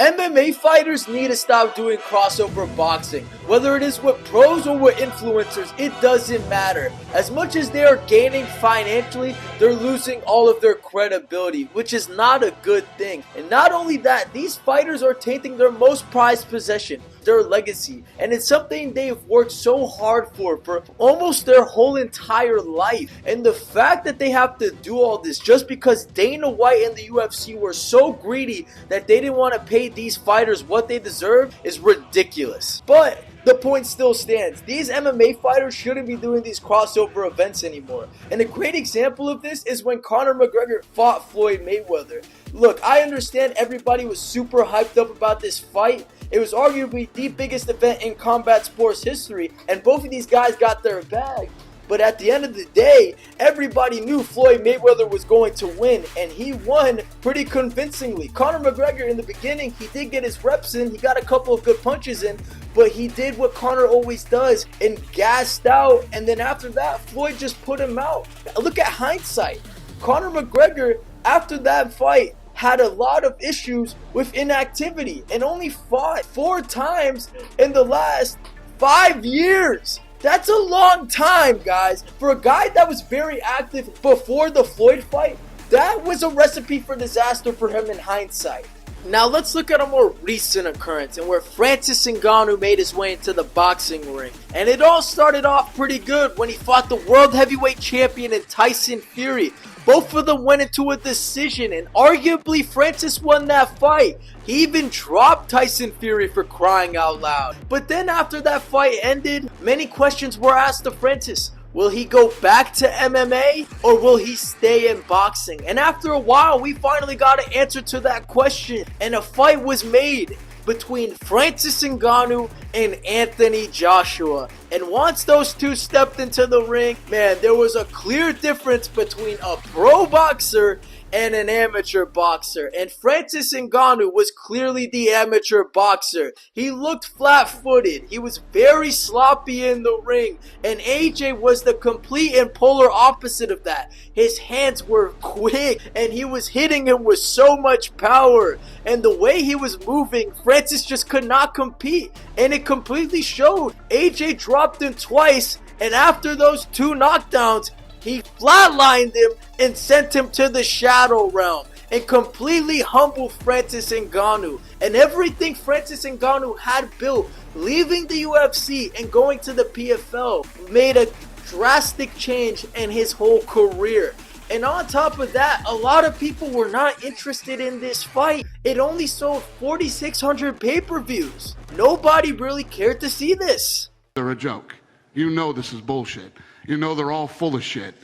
MMA fighters need to stop doing crossover boxing. Whether it is with pros or with influencers, it doesn't matter. As much as they are gaining financially, they're losing all of their credibility, which is not a good thing. And not only that, these fighters are tainting their most prized possession, their legacy, and it's something they've worked so hard for almost their whole entire life. And the fact that they have to do all this just because Dana White and the UFC were so greedy that they didn't want to pay these fighters what they deserve is ridiculous. But the point still stands. These MMA fighters shouldn't be doing these crossover events anymore. And a great example of this is when Conor McGregor fought Floyd Mayweather. Look, I understand everybody was super hyped up about this fight. It was arguably the biggest event in combat sports history, and both of these guys got their bag. But at the end of the day, everybody knew Floyd Mayweather was going to win, and he won pretty convincingly. Conor McGregor, in the beginning, he did get his reps in, he got a couple of good punches in, but he did what Conor always does and gassed out, and then after that, Floyd just put him out. Look at hindsight. Conor McGregor, after that fight, had a lot of issues with inactivity and only fought 4 times in the last 5 years. That's a long time, guys. For a guy that was very active before the Floyd fight, that was a recipe for disaster for him in hindsight. Now let's look at a more recent occurrence and where Francis Ngannou made his way into the boxing ring. And it all started off pretty good when he fought the world heavyweight champion in Tyson Fury. Both of them went into a decision, and arguably Francis won that fight. He even dropped Tyson Fury, for crying out loud. But then after that fight ended, many questions were asked of Francis. Will he go back to MMA or will he stay in boxing? And after a while, we finally got an answer to that question, and a fight was made between Francis Ngannou and Anthony Joshua. And once those two stepped into the ring, man, there was a clear difference between a pro boxer and an amateur boxer. And Francis Ngannou was clearly the amateur boxer. He looked flat-footed. He was very sloppy in the ring. And AJ was the complete and polar opposite of that. His hands were quick and he was hitting him with so much power. And the way he was moving, Francis just could not compete. And it completely showed. AJ dropped him twice, and after those 2 knockdowns, he flatlined him and sent him to the shadow realm and completely humbled Francis Ngannou. And everything Francis Ngannou had built, leaving the UFC and going to the PFL, made a drastic change in his whole career. And on top of that, a lot of people were not interested in this fight. It only sold 4,600 pay-per-views. Nobody really cared to see this. They're a joke. You know this is bullshit. You know they're all full of shit.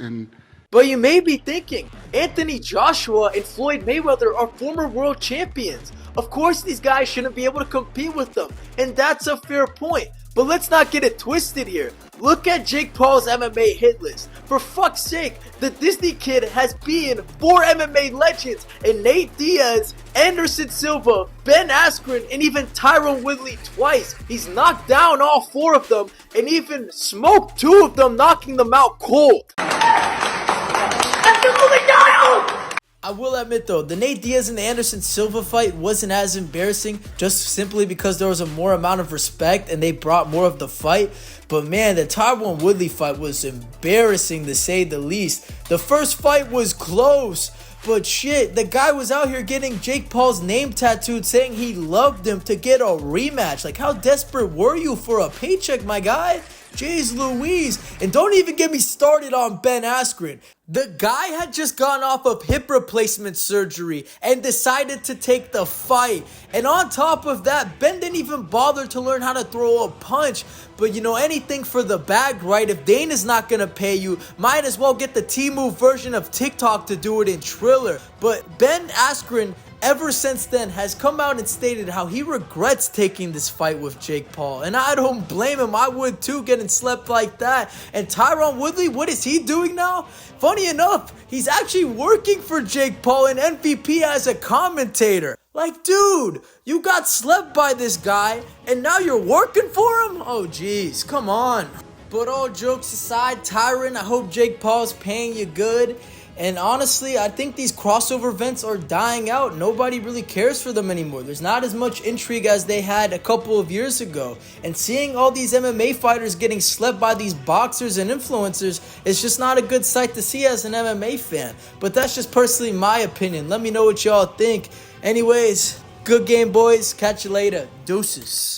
But you may be thinking, Anthony Joshua and Floyd Mayweather are former world champions. Of course these guys shouldn't be able to compete with them. And that's a fair point. But let's not get it twisted here. Look at Jake Paul's MMA hit list. For fuck's sake, the Disney kid has beaten 4 MMA legends in Nate Diaz, Anderson Silva, Ben Askren, and even Tyron Woodley twice. He's knocked down all 4 of them and even smoked 2 of them, knocking them out cold. I will admit though, the Nate Diaz and the Anderson Silva fight wasn't as embarrassing, just simply because there was a more amount of respect and they brought more of the fight. But man, the Tyron Woodley fight was embarrassing to say the least. The first fight was close, but shit, the guy was out here getting Jake Paul's name tattooed, saying he loved him to get a rematch. Like, how desperate were you for a paycheck, my guy? Jeez Louise. And don't even get me started on Ben Askren. The guy had just gone off of hip replacement surgery and decided to take the fight. And on top of that, Ben didn't even bother to learn how to throw a punch. But you know, anything for the bag, right? If Dana's not gonna pay you, might as well get the Temu version of TikTok to do it in Triller. But Ben Askren, ever since then, has come out and stated how he regrets taking this fight with Jake Paul. And I don't blame him. I would too, getting slept like that. And Tyron Woodley, what is he doing now? Funny enough, he's actually working for Jake Paul and MVP as a commentator. Like, dude, you got slept by this guy and now you're working for him? Oh, geez, come on. But all jokes aside, Tyron, I hope Jake Paul's paying you good. And honestly, I think these crossover events are dying out. Nobody really cares for them anymore. There's not as much intrigue as they had a couple of years ago. And seeing all these MMA fighters getting slept by these boxers and influencers is just not a good sight to see as an MMA fan. But that's just personally my opinion. Let me know what y'all think. Anyways, good game, boys. Catch you later. Deuces.